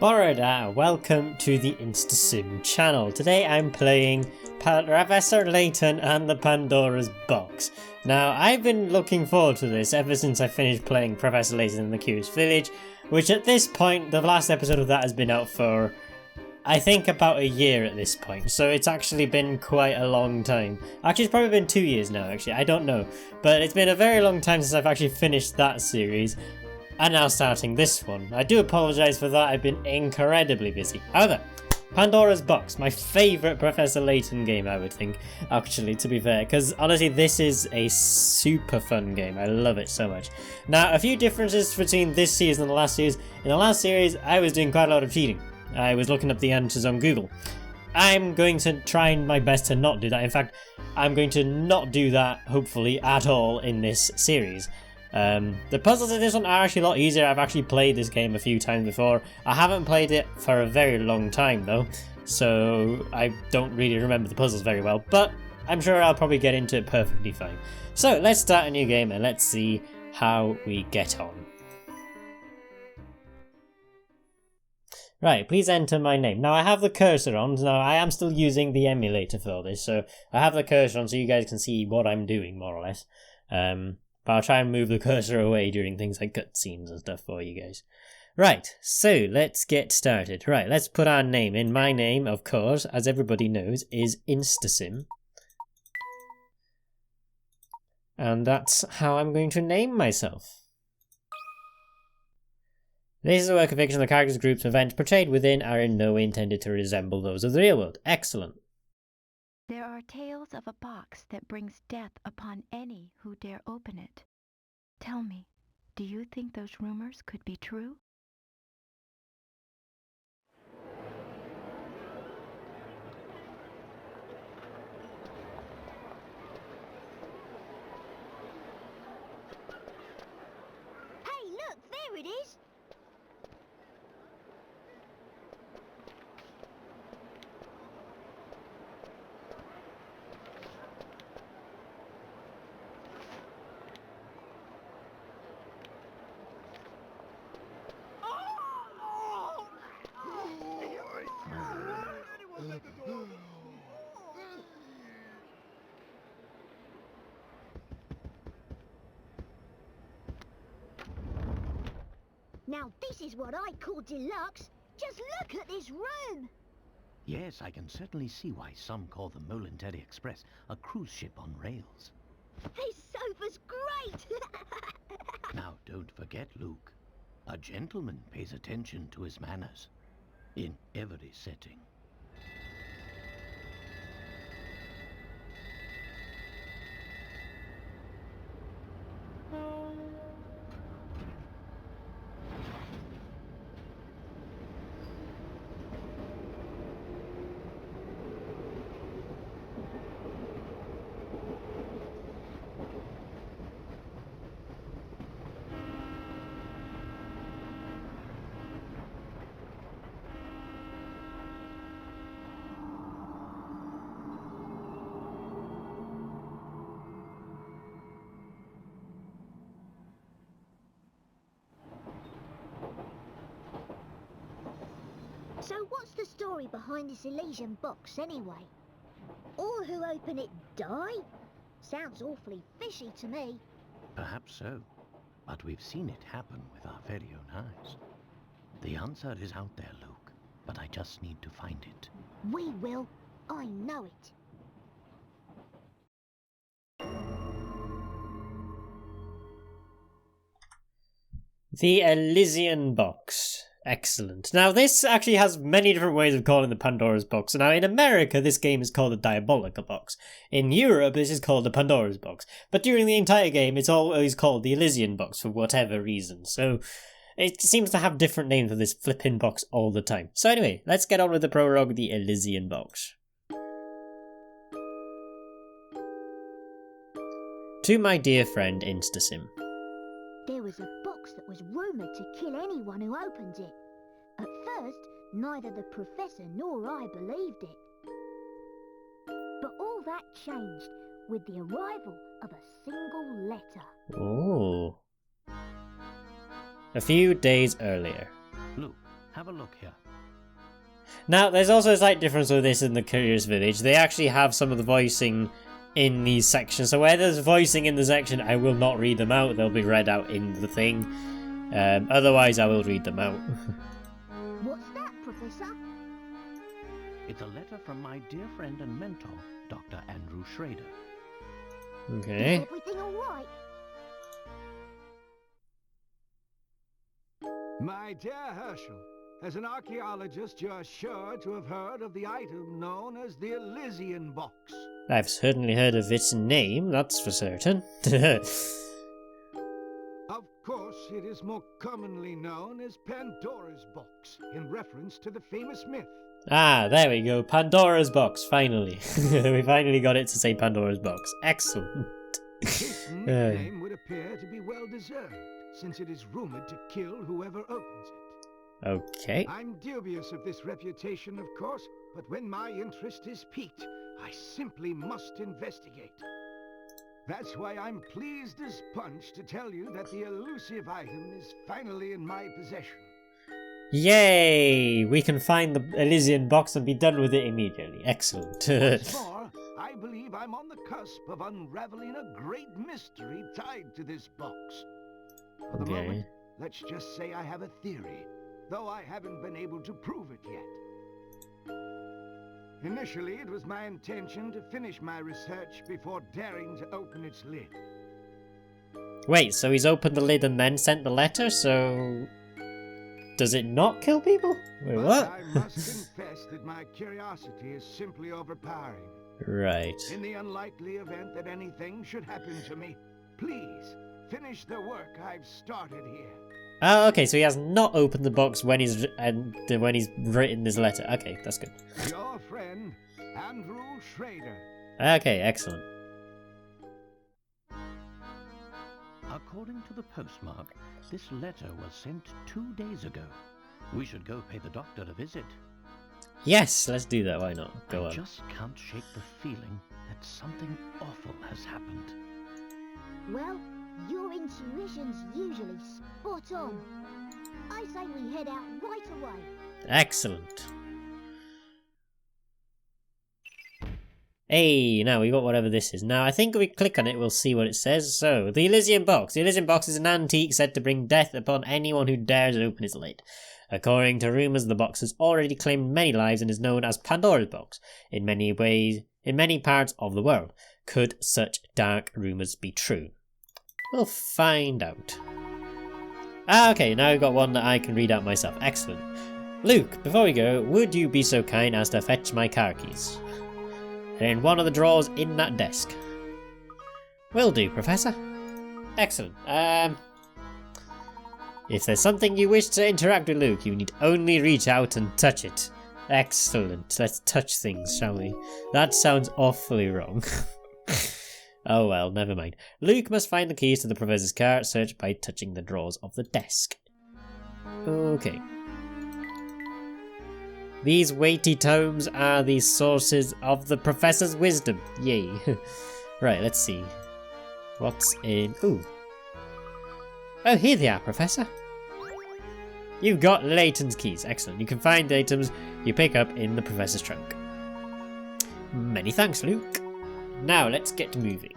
Borada, welcome to the InstaSim channel. Today I'm playing Professor Layton and the Pandora's Box. Now, I've been looking forward to this ever since I finished playing Professor Layton and the Curious Village, which at this point, the last episode of that has been out for, I think, about a year at this point, so it's actually been quite a long time. Actually, it's probably been 2 years now, actually, I don't know. But it's been a very long time since I've actually finished that series. And now starting this one. I do apologise for that, I've been incredibly busy. However, Pandora's Box, my favourite Professor Layton game, I would think, actually, to be fair, because honestly this is a super fun game. I love it so much. Now, a few differences between this series and the last series. In the last series, I was doing quite a lot of cheating. I was looking up the answers on Google. I'm going to try my best to not do that. In fact, I'm going to not do that, hopefully, at all in this series. The puzzles in this one are actually a lot easier. I've actually played this game a few times before. I haven't played it for a very long time though, so I don't really remember the puzzles very well, but I'm sure I'll probably get into it perfectly fine. So let's start a new game and let's see how we get on. Right, please enter my name. Now I have the cursor on. Now I am still using the emulator for this, so I have the cursor on so you guys can see what I'm doing more or less. But I'll try and move the cursor away during things like cutscenes and stuff for you guys. Right, so let's get started. Right, let's put our name in. My name, of course, as everybody knows, is InstaSim. And that's how I'm going to name myself. This is a work of fiction. The characters, groups, and events portrayed within are in no way intended to resemble those of the real world. Excellent. There are tales of a box that brings death upon any who dare open it. Tell me, do you think those rumors could be true? Hey, look, there it is! Now this is what I call deluxe. Just look at this room. Yes, I can certainly see why some call the Molintetti Express a cruise ship on rails. This sofa's great. Now, don't forget, Luke. A gentleman pays attention to his manners in every setting. So what's the story behind this Elysian box anyway? All who open it die? Sounds awfully fishy to me. Perhaps so, but we've seen it happen with our very own eyes. The answer is out there, Luke, but I just need to find it. We will. I know it. The Elysian Box. Excellent. Now this actually has many different ways of calling the Pandora's Box. Now in America this game is called the Diabolical Box. In Europe this is called the Pandora's Box. But during the entire game it's always called the Elysian Box for whatever reason. So it seems to have different names for this flipping box all the time. So anyway, let's get on with the prologue, the Elysian Box. To my dear friend InstaSim. There was a box that was rumoured to kill anyone who opened it. At first, neither the Professor nor I believed it. But all that changed with the arrival of a single letter. Ooh. A few days earlier. Luke, Have a look here. Now, there's also a slight difference with this in the Curious Village. They actually have some of the voicing in these sections. So where there's voicing in the section, I will not read them out. They'll be read out in the thing. Otherwise, I will read them out. What's that, Professor? It's a letter from my dear friend and mentor, Dr. Andrew Schrader. Okay. Is everything all right? My dear Herschel, as an archaeologist, you're sure to have heard of the item known as the Elysian box. I've certainly heard of its name, that's for certain. Of course, it is more commonly known as Pandora's box, in reference to the famous myth. Ah, there we go. Pandora's box, finally. We finally got it to say Pandora's box. Excellent. This nickname would appear to be well deserved, since it is rumored to kill whoever opens it. Okay. I'm dubious of this reputation, of course, but when my interest is piqued, I simply must investigate. That's why I'm pleased as punch to tell you that the elusive item is finally in my possession. Yay! We can find the Elysian box and be done with it immediately. Excellent. What's more, I believe I'm on the cusp of unraveling a great mystery tied to this box. For the moment, let's just say I have a theory, though I haven't been able to prove it yet. Initially, it was my intention to finish my research before daring to open its lid. Wait, so he's opened the lid and then sent the letter, so... Does it not kill people? Wait, But what? I must confess that my curiosity is simply overpowering. Right. In the unlikely event that anything should happen to me, please finish the work I've started here. Oh, okay, so he has not opened the box when he's written this letter. Okay, that's good. Your friend, Andrew Schrader. Okay, excellent. According to the postmark, this letter was sent 2 days ago. We should go pay the doctor a visit. Yes, let's do that, why not? Go I on. just can't shake the feeling that something awful has happened. Well, your intuition's usually spot on. I say we head out right away. Excellent. Hey, now we got whatever this is. Now, I think if we click on it, we'll see what it says. So, the Elysian box. The Elysian box is an antique said to bring death upon anyone who dares open its lid. According to rumours, the box has already claimed many lives and is known as Pandora's box in many ways, in many parts of the world. Could such dark rumours be true? We'll find out. Ah, okay, now we've got one that I can read out myself. Excellent. Luke, before we go, would you be so kind as to fetch my car keys? They're in one of the drawers in that desk. Will do, Professor. Excellent. If there's something you wish to interact with Luke, you need only reach out and touch it. Excellent. Let's touch things, shall we? That sounds awfully wrong. Oh well, never mind. Luke must find the keys to the Professor's car, search by touching the drawers of the desk. Okay. These weighty tomes are the sources of the Professor's wisdom. Yay. Right, let's see. What's in... Ooh. Oh, here they are, Professor. You've got Layton's keys. Excellent. You can find the items you pick up in the Professor's trunk. Many thanks, Luke. Now, let's get moving.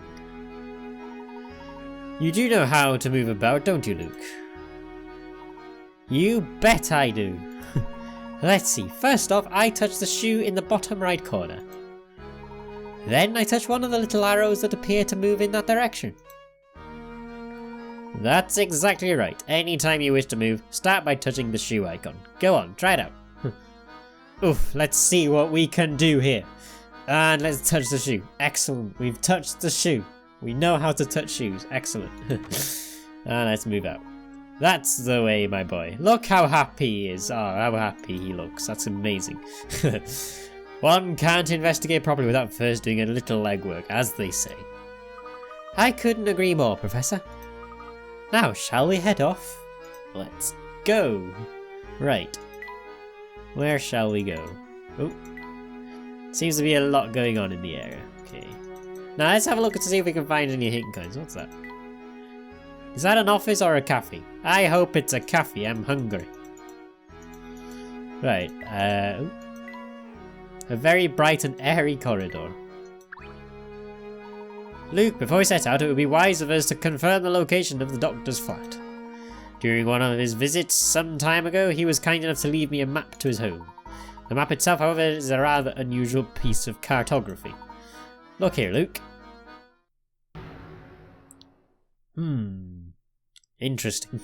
You do know how to move about, don't you, Luke? You bet I do. Let's see. First off, I touch the shoe in the bottom right corner. Then I touch one of the little arrows that appear to move in that direction. That's exactly right. Anytime you wish to move, start by touching the shoe icon. Go on, try it out. Oof, let's see what we can do here. And let's touch the shoe. Excellent, we've touched the shoe. We know how to touch shoes. Excellent. And let's move out. That's the way, my boy. Look how happy he is. Oh, how happy he looks. That's amazing. One can't investigate properly without first doing a little legwork, as they say. I couldn't agree more, Professor. Now, shall we head off? Let's go. Right. Where shall we go? Oh. Seems to be a lot going on in the area. Okay. Now, let's have a look to see if we can find any hidden coins. What's that? Is that an office or a cafe? I hope it's a cafe. I'm hungry. Right, a very bright and airy corridor. Luke, before we set out, it would be wise of us to confirm the location of the doctor's flat. During one of his visits some time ago, he was kind enough to leave me a map to his home. The map itself, however, is a rather unusual piece of cartography. Look here, Luke. Interesting.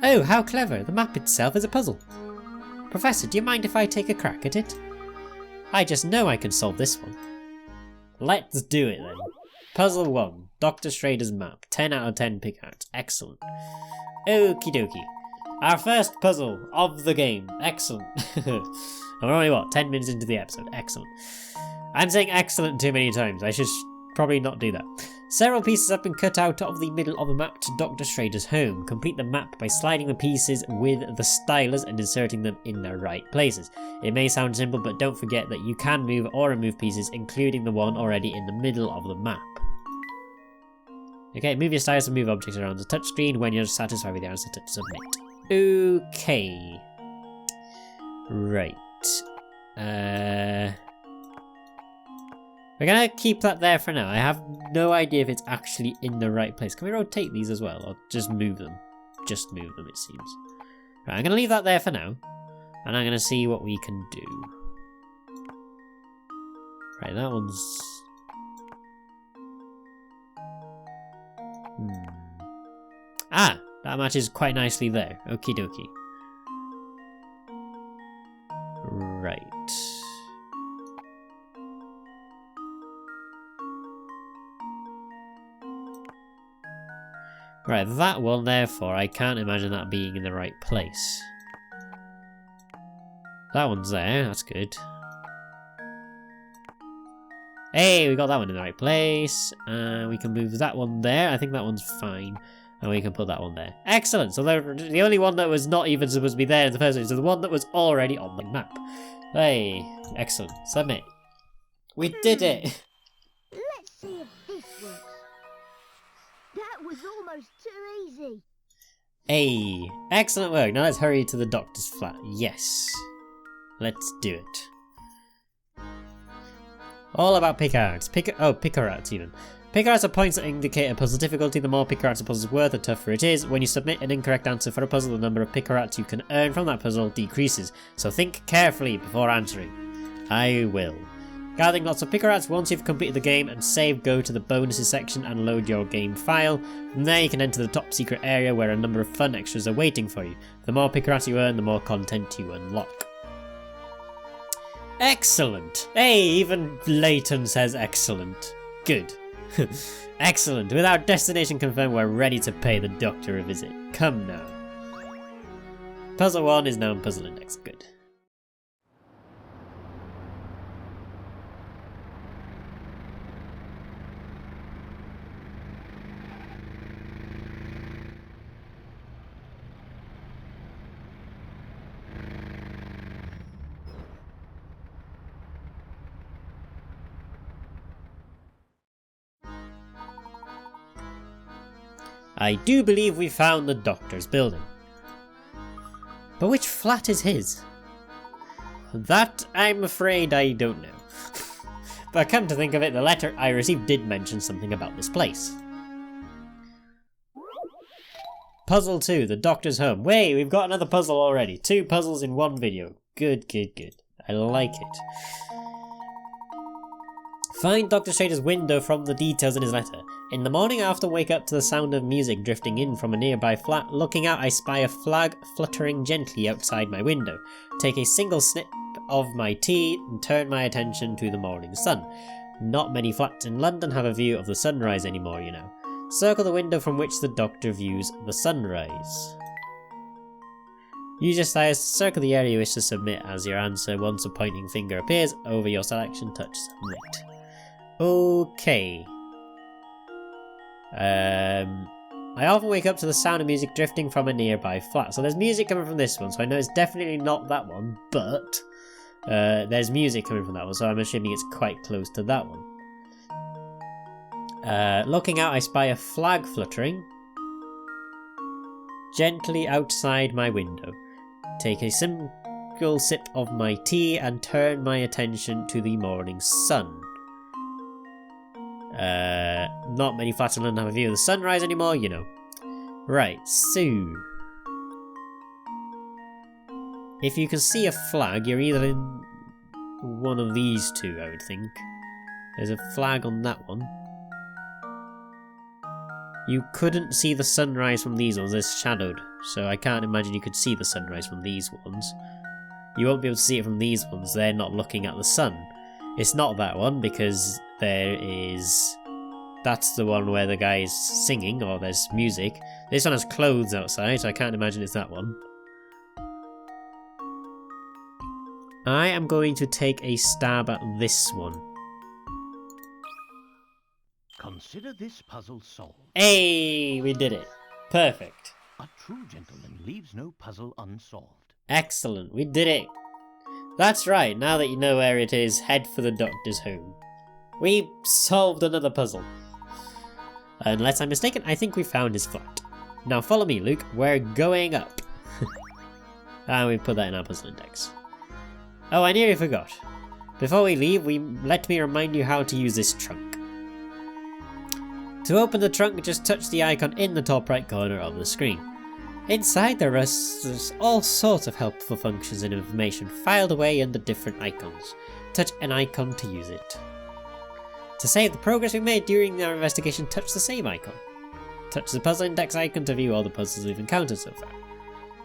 Oh, how clever. The map itself is a puzzle. Professor, do you mind if I take a crack at it? I just know I can solve this one. Let's do it then. Puzzle 1. Dr. Schrader's map. 10 out of 10 pickouts. Excellent. Okie dokie. Our first puzzle of the game. Excellent. And we're only, 10 minutes into the episode. Excellent. I'm saying excellent too many times. I should probably not do that. Several pieces have been cut out of the middle of the map to Dr. Schrader's home. Complete the map by sliding the pieces with the stylus and inserting them in their right places. It may sound simple, but don't forget that you can move or remove pieces, including the one already in the middle of the map. Okay, move your stylus and move objects around the touchscreen. When you're satisfied with the answer, touch submit. Okay. Right. We're gonna keep that there for now. I have no idea if it's actually in the right place. Can we rotate these as well, or just move them? Just move them, it seems. Right, I'm gonna leave that there for now, and I'm gonna see what we can do. Right, that one's... Ah! That matches quite nicely there. Okie dokie. Right. Right, that one, therefore, I can't imagine that being in the right place. That one's there, that's good. Hey, we got that one in the right place. We can move that one there. I think that one's fine. And we can put that one there. Excellent! So the only one that was not even supposed to be there in the first place is the one that was already on the map. Hey, excellent. Submit. We did it! Let's see if this works. That was almost too easy. Hey, excellent work. Now let's hurry to the doctor's flat. Yes. Let's do it. All about picards. Picards even. Picards are points that indicate a puzzle difficulty. The more picards a puzzle is worth, the tougher it is. When you submit an incorrect answer for a puzzle, the number of picards you can earn from that puzzle decreases. So think carefully before answering. I will. Gathering lots of picards. Once you've completed the game and saved, go to the bonuses section and load your game file. From there you can enter the top secret area where a number of fun extras are waiting for you. The more picards you earn, the more content you unlock. Excellent! Hey, even Layton says excellent. Good. Excellent. With our destination confirmed, we're ready to pay the doctor a visit. Come now. Puzzle 1 is now in puzzle index. Good. I do believe we found the doctor's building. But which flat is his? That, I'm afraid, I don't know. But come to think of it, the letter I received did mention something about this place. Puzzle 2, the doctor's home. Wait, we've got another puzzle already. 2 puzzles in one video. Good, good, good. I like it. Find Dr. Schrader's window from the details in his letter. In the morning I often wake up to the sound of music drifting in from a nearby flat. Looking out I spy a flag fluttering gently outside my window. Take a single snip of my tea and turn my attention to the morning sun. Not many flats in London have a view of the sunrise anymore, you know. Circle the window from which the doctor views the sunrise. Use your stylus to circle the area you wish to submit as your answer. Once a pointing finger appears over your selection, touch submit. Okay. I often wake up to the sound of music drifting from a nearby flat. So there's music coming from this one, so I know it's definitely not that one, but there's music coming from that one, so I'm assuming it's quite close to that one. Looking out, I spy a flag fluttering gently outside my window. take a single sip of my tea and turn my attention to the morning sun. Not many flats in London have a view of the sunrise anymore, you know. Right, so... if you can see a flag, you're either in one of these two, I would think. There's a flag on that one. You couldn't see the sunrise from these ones, they're shadowed, so I can't imagine you could see the sunrise from these ones. You won't be able to see it from these ones, they're not looking at the sun. It's not that one, because there is... that's the one where the guy's singing, or there's music. This one has clothes outside, so I can't imagine it's that one. I am going to take a stab at this one. Consider this puzzle solved. Hey, we did it. Perfect. A true gentleman leaves no puzzle unsolved. Excellent, we did it. That's right, now that you know where it is, head for the doctor's home. We solved another puzzle. Unless I'm mistaken, I think we found his flat. Now follow me, Luke, we're going up. And we put that in our puzzle index. Oh, I nearly forgot. Before we leave, let me remind you how to use this trunk. To open the trunk, just touch the icon in the top right corner of the screen. Inside there's all sorts of helpful functions and information filed away under different icons. Touch an icon to use it. To save the progress we made during our investigation, touch the save icon. Touch the puzzle index icon to view all the puzzles we've encountered so far.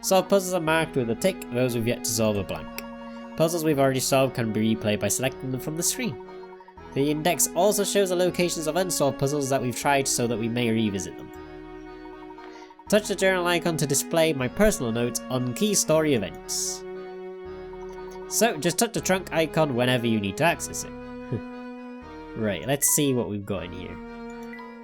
Solved puzzles are marked with a tick, those we've yet to solve are blank. Puzzles we've already solved can be replayed by selecting them from the screen. The index also shows the locations of unsolved puzzles that we've tried so that we may revisit them. Touch the journal icon to display my personal notes on key story events. So, just touch the trunk icon whenever you need to access it. Right, let's see what we've got in here.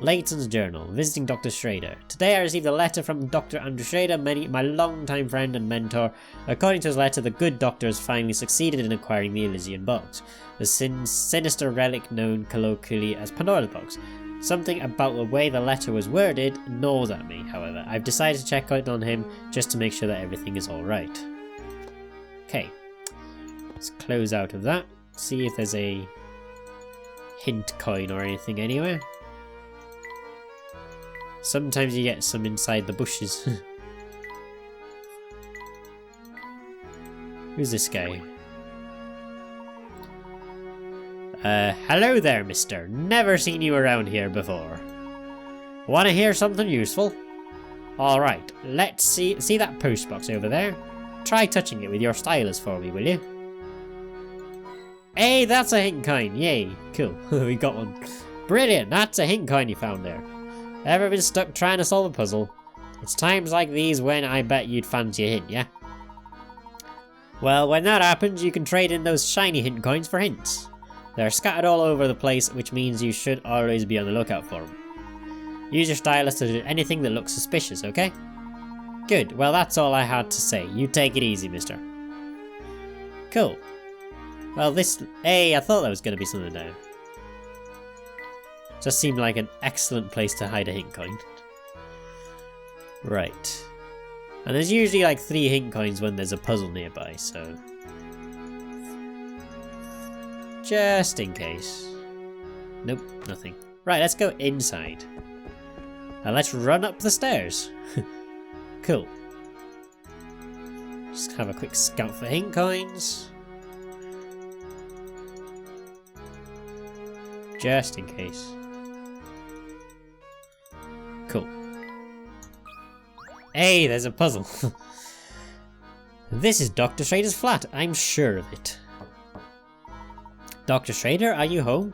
Layton's journal, visiting Dr. Schrader. Today I received a letter from Dr. Andrew Schrader, my longtime friend and mentor. According to his letter, the good doctor has finally succeeded in acquiring the Elysian box, the sinister relic known colloquially as Pandora's box. Something about the way the letter was worded gnaws at me, however. I've decided to check out on him just to make sure that everything is alright. Okay, let's close out of that, see if there's a hint coin or anything anywhere. Sometimes you get some inside the bushes. Who's this guy? Hello there, mister. Never seen you around here before. Wanna hear something useful? Alright, let's see that postbox over there? Try touching it with your stylus for me, will you? Hey, that's a hint coin, yay. Cool, we got one. Brilliant, that's a hint coin you found there. Ever been stuck trying to solve a puzzle? It's times like these when I bet you'd fancy a hint, yeah? Well, when that happens, you can trade in those shiny hint coins for hints. They're scattered all over the place, which means you should always be on the lookout for them. Use your stylus to do anything that looks suspicious, okay? Good, well that's all I had to say. You take it easy, mister. Cool. Well hey, I thought there was going to be something there. Just seemed like an excellent place to hide a hint coin. Right. And there's usually like 3 hint coins when there's a puzzle nearby, so... just in case. Nope, nothing. Right, let's go inside. And let's run up the stairs. Cool. Just have a quick scout for hint coins. Just in case. Cool. Hey, there's a puzzle. This is Dr. Schrader's flat, I'm sure of it. Dr. Schrader, are you home?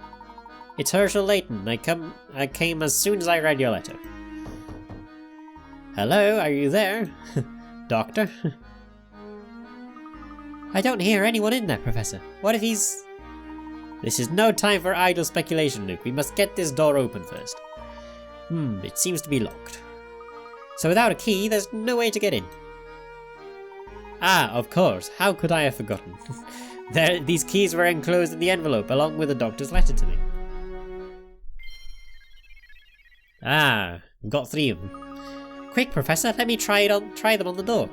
It's Professor Layton. I came as soon as I read your letter. Hello, are you there? Doctor? I don't hear anyone in there, Professor. What if he's... This is no time for idle speculation, Luke. We must get this door open first. It seems to be locked. So without a key, there's no way to get in. Ah, of course. How could I have forgotten? These keys were enclosed in the envelope, along with the doctor's letter to me. Ah, we've got 3 of them. Quick, Professor, let me try them on the door.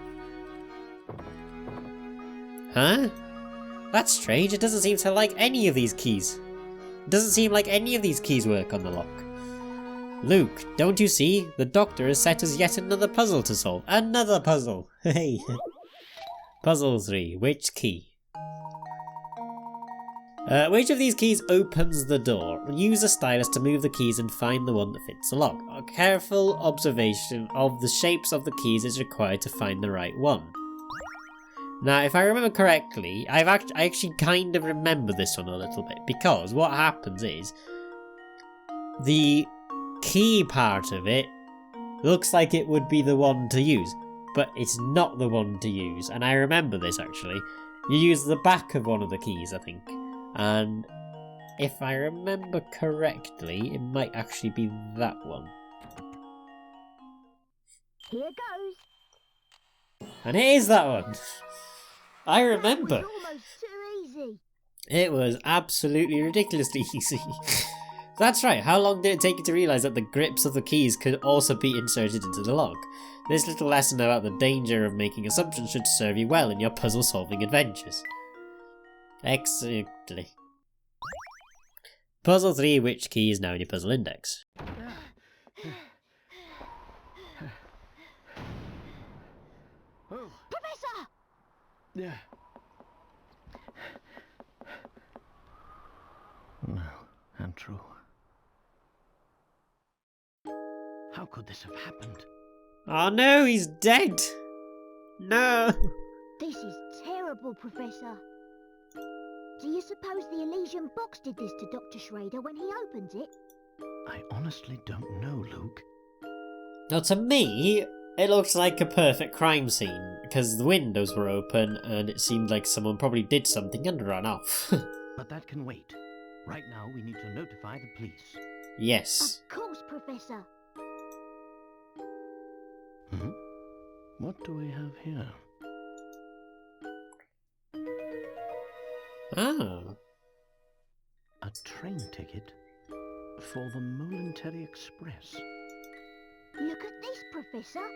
Huh? That's strange. It doesn't seem to like any of these keys. It doesn't seem like any of these keys work on the lock. Luke, don't you see? The Doctor has set us yet another puzzle to solve. Another puzzle! Hey! Puzzle 3. Which key? Which of these keys opens the door? Use a stylus to move the keys and find the one that fits the lock. A careful observation of the shapes of the keys is required to find the right one. Now, if I remember correctly, I actually kind of remember this one a little bit, because what happens is the key part of it looks like it would be the one to use, but it's not the one to use, and I remember this actually. You use the back of one of the keys, I think, and if I remember correctly, it might actually be that one. Here goes. And it is that one! I remember! That was almost too easy. It was absolutely ridiculously easy. That's right, how long did it take you to realise that the grips of the keys could also be inserted into the lock? This little lesson about the danger of making assumptions should serve you well in your puzzle solving adventures. Exactly. Puzzle 3, which key is now in your puzzle index? Professor! Yeah. No, untrue. How could this have happened? Oh no, he's dead! No! This is terrible, Professor. Do you suppose the Elysian box did this to Dr. Schrader when he opened it? I honestly don't know, Luke. Now to me, it looks like a perfect crime scene, because the windows were open and it seemed like someone probably did something and ran off. But that can wait. Right now, we need to notify the police. Yes. Of course, Professor. What do we have here? Oh. A train ticket for the Momentary Express. Look at this, Professor.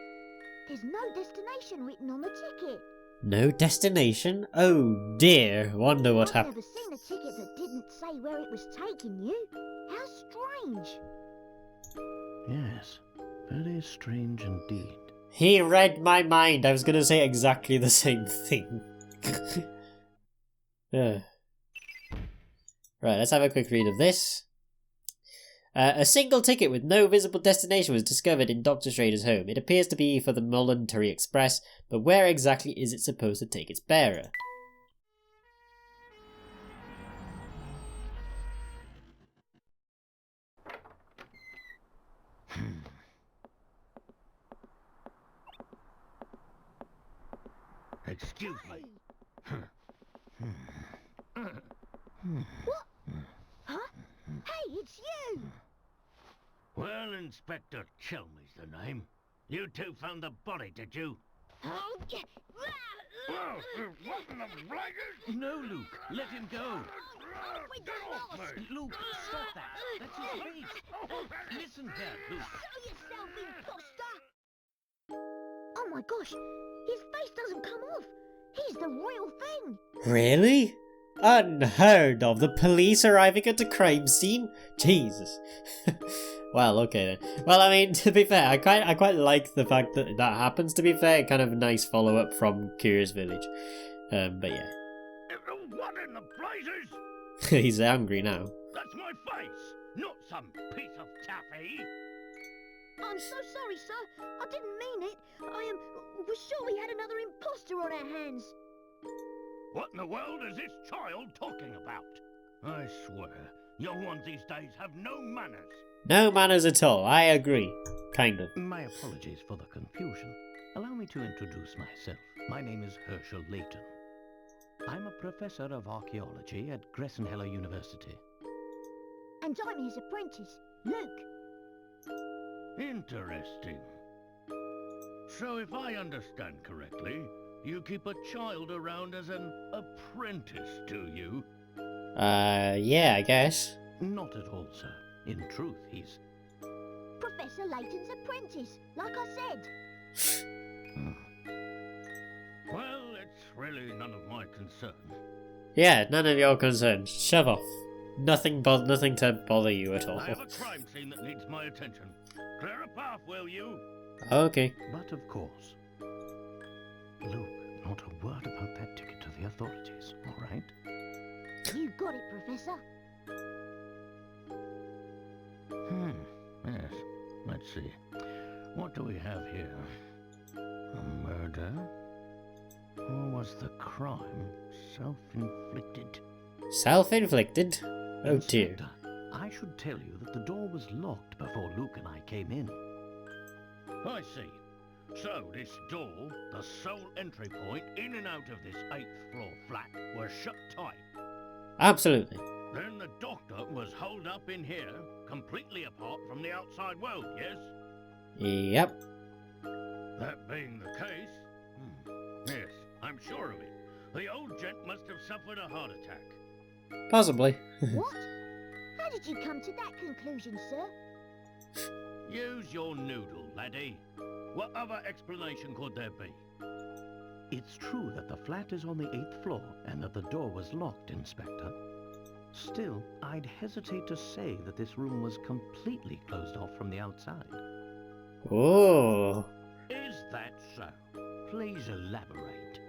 There's no destination written on the ticket. No destination? Oh dear, wonder what I've happened. never seen a ticket that didn't say where it was taking you. How strange. Yes, very strange indeed. He read my mind. I was going to say exactly the same thing. Right, let's have a quick read of this. A single ticket with no visible destination was discovered in Dr. Schrader's home. It appears to be for the Momentary Express, but where exactly is it supposed to take its bearer? Excuse me. What? Huh? Hey, it's you! Well, Inspector Chelmey's the name. You two found the body, did you? Oh, What in the blighters? No, Luke, let him go. Get off me! Luke, stop that. That's his face. Listen here, Luke. Show yourself, imposter! Oh my gosh, his face doesn't come off. He's the real thing. Really? Unheard of. The police arriving at a crime scene? Jesus. Well, okay then. Well, I mean, to be fair, I quite like the fact that that happens, to be fair. Kind of a nice follow-up from Curious Village. But yeah. What in the blazes? He's angry now. That's my face, not some piece of taffy. I'm so sorry, sir. I didn't mean it. I was sure we had another imposter on our hands. What in the world is this child talking about? I swear, young ones these days have no manners. No manners at all, I agree. Kind of. My apologies for the confusion. Allow me to introduce myself. My name is Professor Layton. I'm a professor of archaeology at Gressenheller University. And I'm his apprentice, Luke. Interesting. So if I understand correctly, you keep a child around as an apprentice, do you? Yeah, I guess. Not at all, sir. In truth, he's... Professor Layton's apprentice, like I said. Well, it's really none of my concern. Yeah, none of your concerns. Shove off. Nothing to bother you at all. I have a crime scene that needs my attention. Clear a path, will you? Okay. But of course. Luke, not a word about that ticket to the authorities, all right? You got it, Professor. Yes. Let's see. What do we have here? A murder? Or was the crime self-inflicted? Self-inflicted? Oh dear. Inspector, I should tell you that the door was locked before Luke and I came in. I see. So this door, the sole entry point in and out of this 8th floor flat, was shut tight. Absolutely. Then the doctor was holed up in here, completely apart from the outside world, yes? Yep. That being the case, yes, I'm sure of it. The old gent must have suffered a heart attack. Possibly. What? How did you come to that conclusion, sir? Use your noodle, laddie. What other explanation could there be? It's true that the flat is on the 8th floor and that the door was locked, Inspector. Still, I'd hesitate to say that this room was completely closed off from the outside. Oh. Is that so? Please elaborate.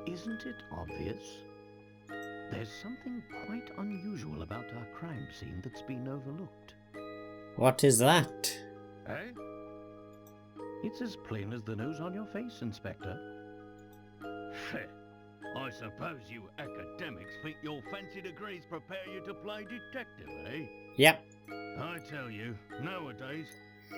Isn't it obvious? There's something quite unusual about our crime scene that's been overlooked. What is that? Eh? It's as plain as the nose on your face, Inspector. Heh. I suppose you academics think your fancy degrees prepare you to play detective, eh? Yep. I tell you, nowadays,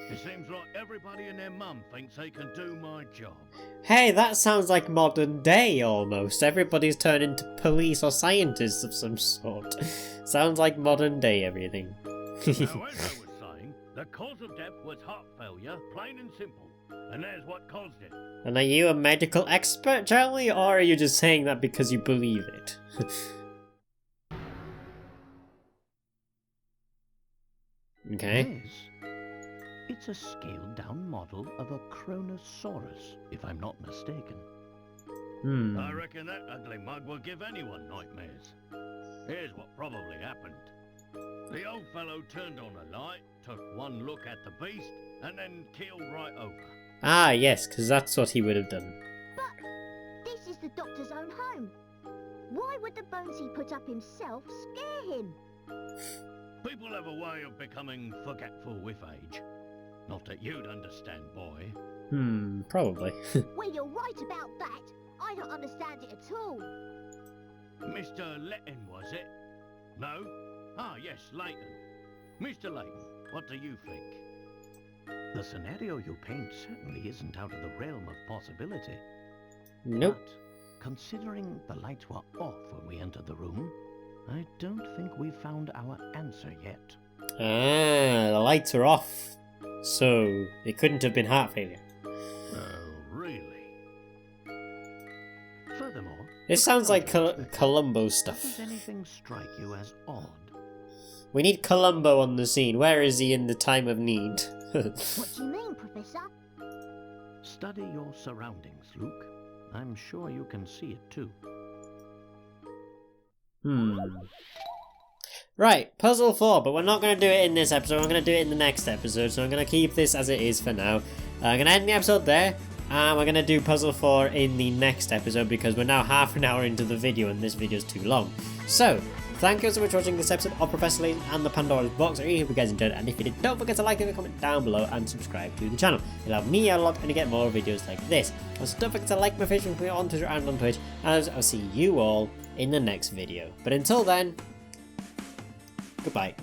it seems like everybody and their mum thinks they can do my job. Hey, that sounds like modern day almost. Everybody's turned into police or scientists of some sort. Sounds like modern day everything. Now, as I was saying, the cause of death was heart failure, plain and simple. And there's what caused it. And are you a medical expert, Charlie, or are you just saying that because you believe it? Okay. Yes. It's a scaled-down model of a Kronosaurus, if I'm not mistaken. I reckon that ugly mug will give anyone nightmares. Here's what probably happened. The old fellow turned on a light, took one look at the beast, and then keeled right over. Ah, yes, because that's what he would have done. But this is the doctor's own home. Why would the bones he put up himself scare him? People have a way of becoming forgetful with age. Not that you'd understand, boy. Probably. Well, you're right about that. I don't understand it at all. Mr. Layton, was it? No? Ah, yes, Layton. Mr. Layton, what do you think? The scenario you paint certainly isn't out of the realm of possibility. Nope. But, considering the lights were off when we entered the room, I don't think we've found our answer yet. Ah, the lights are off. So, it couldn't have been heart failure. Oh, really? Furthermore, This sounds like Columbo stuff. does anything strike you as odd? We need Columbo on the scene. Where is he in the time of need? What do you mean, Professor? Study your surroundings, Luke. I'm sure you can see it too. Right, puzzle 4, but we're not going to do it in this episode, we're going to do it in the next episode, so I'm going to keep this as it is for now. I'm going to end the episode there, and we're going to do puzzle 4 in the next episode, because we're now half an hour into the video, and this video is too long. So, thank you so much for watching this episode of Professor Layton and the Pandora's Box. I really hope you guys enjoyed it, and if you did, don't forget to like and comment down below, and subscribe to the channel. It'll help me out a lot, and you get more videos like this. Also, don't forget to like my Facebook page on Twitter and on Twitch, and I'll see you all in the next video. But until then, goodbye.